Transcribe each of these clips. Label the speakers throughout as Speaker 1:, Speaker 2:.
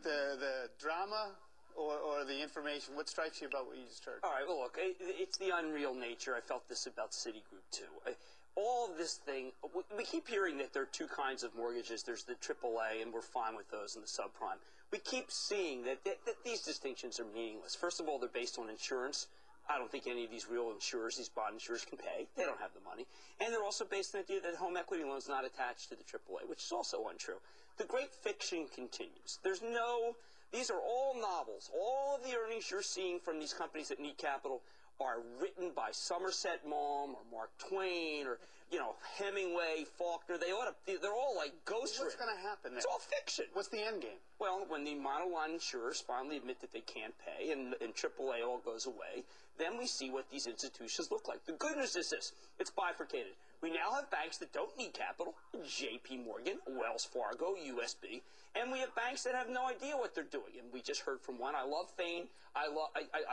Speaker 1: The drama or the information? What strikes you about what you just heard?
Speaker 2: All right, well, look, it's the unreal nature. I felt this about Citigroup, too. All of this thing, we keep hearing that there are two kinds of mortgages. There's the AAA, and we're fine with those, and the subprime. We keep seeing that these distinctions are meaningless. First of all, they're based on insurance. I don't think any of these real insurers, these bond insurers, can pay. They don't have the money. And they're also based on the idea that home equity loan is not attached to the AAA, which is also untrue. The great fiction continues. These are all novels. All of the earnings you're seeing from these companies that need capital are written by Somerset Maugham or Mark Twain or, Hemingway, Faulkner. They're all like ghost written.
Speaker 1: What's going to happen then?
Speaker 2: It's all fiction.
Speaker 1: What's the end game?
Speaker 2: Well, when the monoline insurers finally admit that they can't pay and AAA all goes away, then we see what these institutions look like. The good news is this. It's bifurcated. We now have banks that don't need capital, JP Morgan, Wells Fargo, USB, and we have banks that have no idea what they're doing. And we just heard from one. I love Thane. I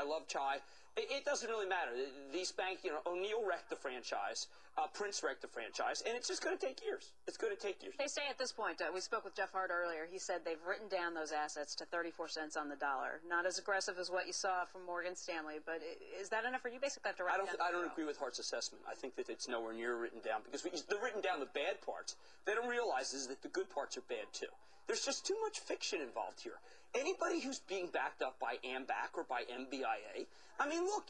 Speaker 2: love Chai. It doesn't really matter. These banks, O'Neill wrecked the franchise, Prince wrecked the franchise, and it's just going to take years. It's going to take years.
Speaker 3: They say at this point, we spoke with Jeff Hart earlier, he said they've written down those assets to 34 cents on the dollar. Not as aggressive as what you saw from Morgan Stanley, but is that enough, or you basically have to write it down?
Speaker 2: I don't agree with Hart's assessment. I think that it's nowhere near written down, because they're written down the bad parts. They don't realize is that the good parts are bad, too. There's just too much fiction involved here. Anybody who's being backed up by AMBAC or by MBIA, I mean, look,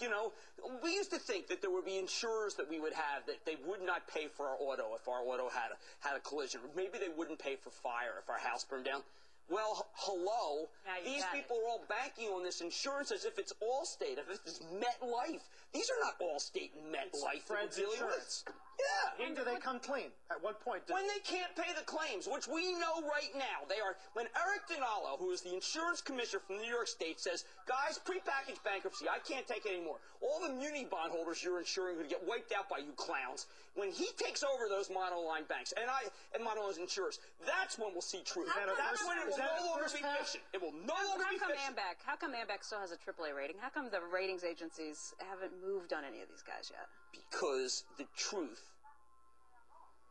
Speaker 2: we used to think that there would be insurers that we would have that they would not pay for our auto if our auto had a collision. Or maybe they wouldn't pay for fire if our house burned down. Well, hello. These people are all banking on this insurance as if it's Allstate, as if it's MetLife. These are not Allstate and MetLife that we're dealing with. Yeah.
Speaker 4: When do they come clean? At what point?
Speaker 2: When they can't pay the claims, which we know right now they are. When Eric Dinalo, who is the insurance commissioner from New York State, says, guys, prepackaged bankruptcy, I can't take it anymore. All the muni bondholders you're insuring are going to get wiped out by you clowns. When he takes over those monoline banks and monoline insurers, that's when we'll see truth. That's when it will no longer be fiction. It will no longer be fiction.
Speaker 3: How come AMBAC still has a AAA rating? How come the ratings agencies haven't moved on any of these guys yet?
Speaker 2: Because the truth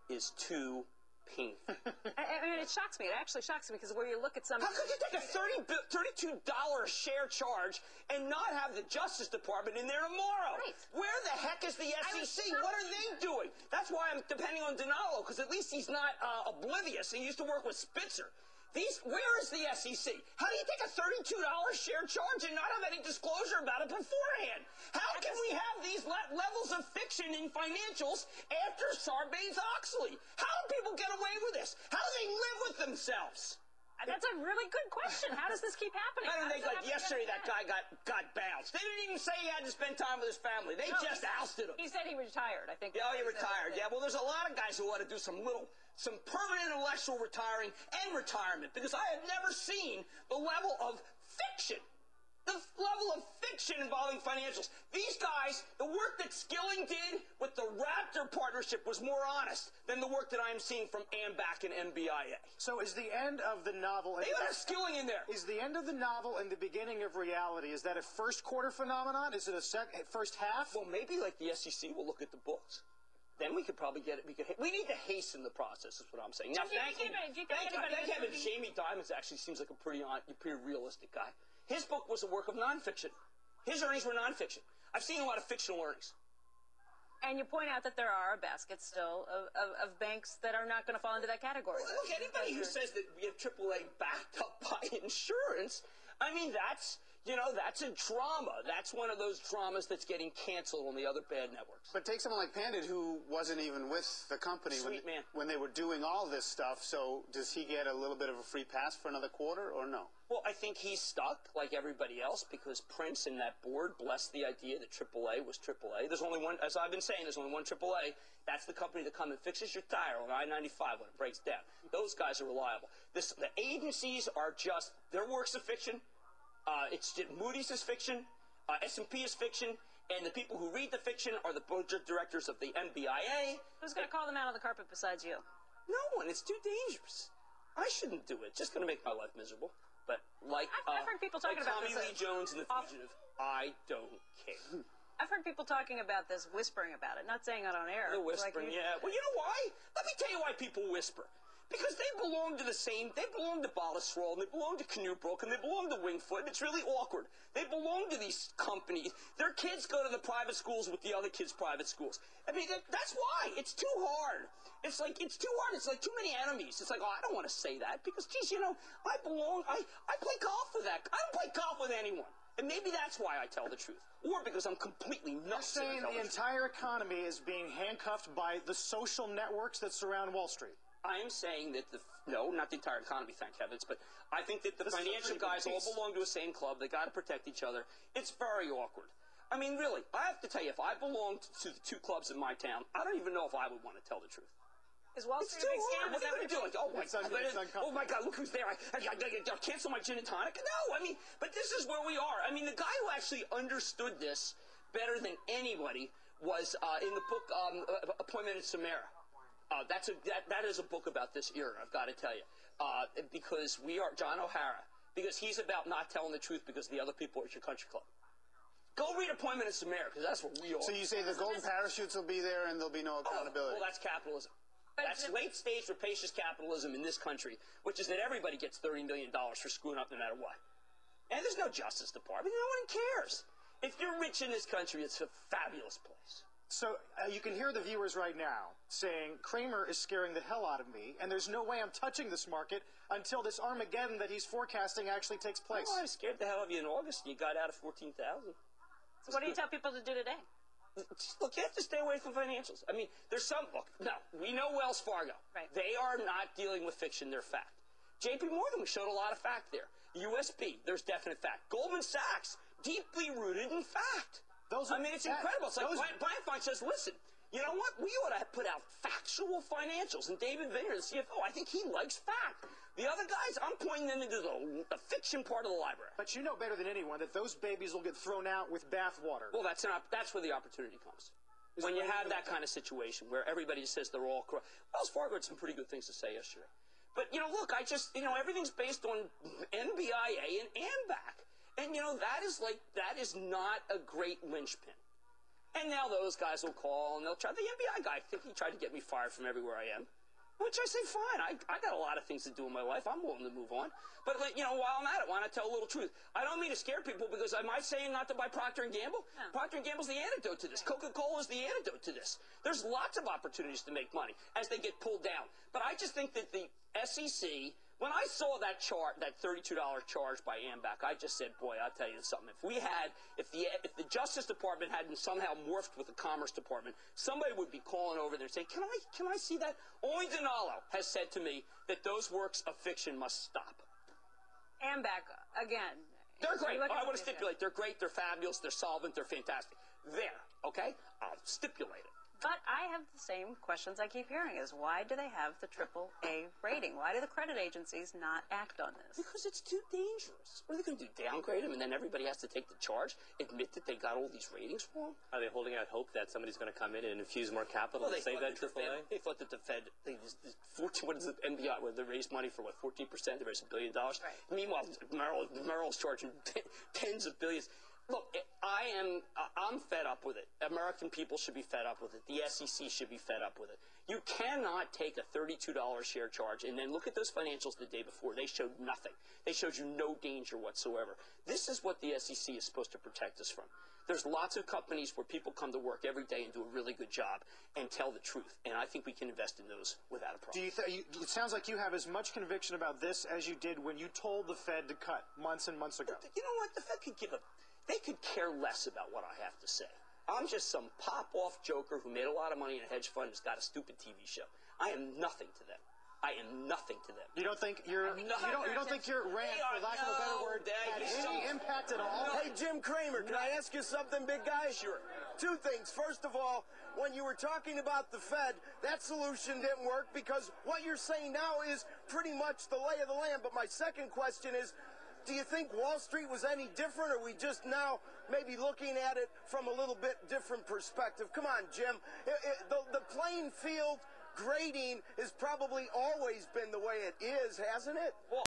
Speaker 2: is too painful.
Speaker 3: I mean, it shocks me. It actually shocks me because where you look at some...
Speaker 2: How could you take a $32 share charge and not have the Justice Department in there tomorrow?
Speaker 3: Right.
Speaker 2: Where the heck is the SEC? What are they doing? That's why I'm depending on Dinalo, because at least he's not oblivious. He used to work with Spitzer. Where is the SEC? How do you take a $32 share charge and not have any disclosure about it beforehand? How can we have these levels of fiction in financials after Sarbanes-Oxley? How do people get away with this? How do they live with themselves?
Speaker 3: That's a really good question. How does this keep happening?
Speaker 2: I don't think like yesterday that guy got bounced. They didn't even say he had to spend time with his family. They just ousted him.
Speaker 3: He said he retired, I think.
Speaker 2: Yeah, he retired. Yeah, well, there's a lot of guys who want to do some permanent intellectual retiring and retirement, because I have never seen the level of fiction. The level of fiction involving financials. These guys, the work that Skilling did with the Raptor partnership was more honest than the work that I am seeing from AMBAC and MBIA.
Speaker 4: So is the end of the novel...
Speaker 2: They got Skilling in there.
Speaker 4: Is the end of the novel and the beginning of reality, is that a first quarter phenomenon? Is it a first half?
Speaker 2: Well, maybe like the SEC will look at the books. Then we could probably get it. We need to hasten the process, is what I'm saying. Now, thank heaven, Jamie Dimons actually seems like a pretty realistic guy. His book was a work of nonfiction. His earnings were nonfiction. I've seen a lot of fictional earnings.
Speaker 3: And you point out that there are a basket still of banks that are not going to fall into that category.
Speaker 2: Well, look, anybody who says that we have AAA backed up by insurance, I mean, that's a drama. That's one of those dramas that's getting canceled on the other bad networks.
Speaker 1: But take someone like Pandit, who wasn't even with the company when they were doing all this stuff. So does he get a little bit of a free pass for another quarter or no?
Speaker 2: Well, I think he's stuck like everybody else because Prince and that board blessed the idea that AAA was AAA. There's only one, as I've been saying, there's only one AAA. That's the company that comes and fixes your tire on I-95 when it breaks down. Those guys are reliable. The agencies are just, their works of fiction. Moody's is fiction. S&P is fiction. And the people who read the fiction are the board directors of the MBIA.
Speaker 3: Who's going to call them out on the carpet besides you?
Speaker 2: No one. It's too dangerous. I shouldn't do it. It's just going to make my life miserable. But
Speaker 3: I've heard people talking about
Speaker 2: Tommy Lee Jones and the Fugitive, I don't care.
Speaker 3: I've heard people talking about this, whispering about it, not saying it on air.
Speaker 2: They're whispering, yeah. Well, you know why? Let me tell you why people whisper. Because they belong to the same, they belong to Bottisroll, and they belong to Canoebrook, and they belong to Wingfoot, and it's really awkward. They belong to these companies. Their kids go to the private schools with the other kids' private schools. I mean, that's why. It's too hard. It's like, it's too hard. It's like too many enemies. It's like, oh, I don't want to say that because, geez, you know, I belong, I play golf with that. I don't play golf with anyone. And maybe that's why I tell the truth. Or because I'm completely nuts.
Speaker 4: You're saying the entire economy is being handcuffed by the social networks that surround Wall Street.
Speaker 2: I am saying that no, not the entire economy, thank heavens, but I think that the financial guys all belong to a same club. They got to protect each other. It's very awkward. I mean, really, I have to tell you, if I belonged to the two clubs in my town, I don't even know if I would want to tell the truth.
Speaker 3: Is Wall
Speaker 2: It's
Speaker 3: Street
Speaker 2: too
Speaker 3: a big scam?
Speaker 2: hard. What are you going to do?
Speaker 4: It's
Speaker 2: Oh my God, look who's there. I cancel my gin and tonic. No, I mean, but this is where we are. I mean, the guy who actually understood this better than anybody was in the book Appointment at Samara. That is a book about this era, I've got to tell you. Because we are, John O'Hara, because he's about not telling the truth because the other people are at your country club. Go read Appointment at Samara, because that's where we are.
Speaker 1: So you say the golden parachutes will be there and there'll be no accountability.
Speaker 2: Well, that's capitalism. That's late-stage rapacious capitalism in this country, which is that everybody gets $30 million for screwing up no matter what. And there's no Justice Department. No one cares. If you're rich in this country, it's a fabulous place.
Speaker 4: So you can hear the viewers right now saying, Cramer is scaring the hell out of me, and there's no way I'm touching this market until this Armageddon that he's forecasting actually takes place.
Speaker 2: Well, I scared the hell out of you in August, and you got out of 14,000.
Speaker 3: So what do you tell people to do today?
Speaker 2: Look, you have to stay away from financials. I mean, there's some, look, no, we know Wells Fargo.
Speaker 3: Right.
Speaker 2: They are not dealing with fiction, they're fact. JP Morgan, we showed a lot of fact there. USB, there's definite fact. Goldman Sachs, deeply rooted in fact. I mean, it's incredible. It's like Brian Fine says, listen, you know what? We ought to put out factual financials. And David Vineyard, the CFO, I think he likes fact. The other guys, I'm pointing them into the fiction part of the library.
Speaker 4: But you know better than anyone that those babies will get thrown out with bathwater.
Speaker 2: Well, that's where the opportunity comes. When you have that kind of situation where everybody just says they're all corrupt. Wells Fargo had some pretty good things to say yesterday. But, you know, look, everything's based on NBIA and AMBAC. And, you know, that is not a great linchpin. And now those guys will call and they'll try. The NBI guy, I think he tried to get me fired from everywhere I am. Which I say, fine. I got a lot of things to do in my life. I'm willing to move on. But, you know, while I'm at it, why not tell a little truth? I don't mean to scare people because am I saying not to buy Procter & Gamble? No. Procter & Gamble's the antidote to this. Coca-Cola is the antidote to this. There's lots of opportunities to make money as they get pulled down. But I just think that the SEC, when I saw that chart, that $32 charge by AMBAC, I just said, boy, I'll tell you something. If the Justice Department hadn't somehow morphed with the Commerce Department, somebody would be calling over there and saying, can I see that? Only Dinalo has said to me that those works of fiction must stop.
Speaker 3: AMBAC, again.
Speaker 2: They're great. I want to stipulate. They're great. They're fabulous. They're solvent. They're fantastic. There, okay? I'll stipulate it.
Speaker 3: But I have the same questions I keep hearing is why do they have the AAA rating? Why do the credit agencies not act on this?
Speaker 2: Because it's too dangerous. What are they going to do, downgrade them and then everybody has to take the charge, admit that they got all these ratings wrong?
Speaker 5: Are they holding out hope that somebody's going to come in and infuse more capital to save that AAA?
Speaker 2: They thought that the Fed, what is the NBI, where they raised money for, 14%? They raised $1 billion. Right. Meanwhile, Merrill's charging tens of billions. Look, I'm fed up with it. American people should be fed up with it. The SEC should be fed up with it. You cannot take a $32 share charge and then look at those financials the day before. They showed nothing. They showed you no danger whatsoever. This is what the SEC is supposed to protect us from. There's lots of companies where people come to work every day and do a really good job and tell the truth, and I think we can invest in those without a problem.
Speaker 4: It sounds like you have as much conviction about this as you did when you told the Fed to cut months and months ago.
Speaker 2: But you know what? The Fed they could care less about what I have to say. I'm just some pop-off joker who made a lot of money in a hedge fund who's got a stupid TV show. I am nothing to them. I am nothing to them.
Speaker 4: You don't think your rant, for lack of a better word, had any impact at all?
Speaker 6: Hey, Jim Cramer, can I ask you something, big guy?
Speaker 2: Sure.
Speaker 6: Two things. First of all, when you were talking about the Fed, that solution didn't work because what you're saying now is pretty much the lay of the land. But my second question is, do you think Wall Street was any different, or are we just now maybe looking at it from a little bit different perspective? Come on, Jim. The playing field grading has probably always been the way it is, hasn't it?
Speaker 2: Well,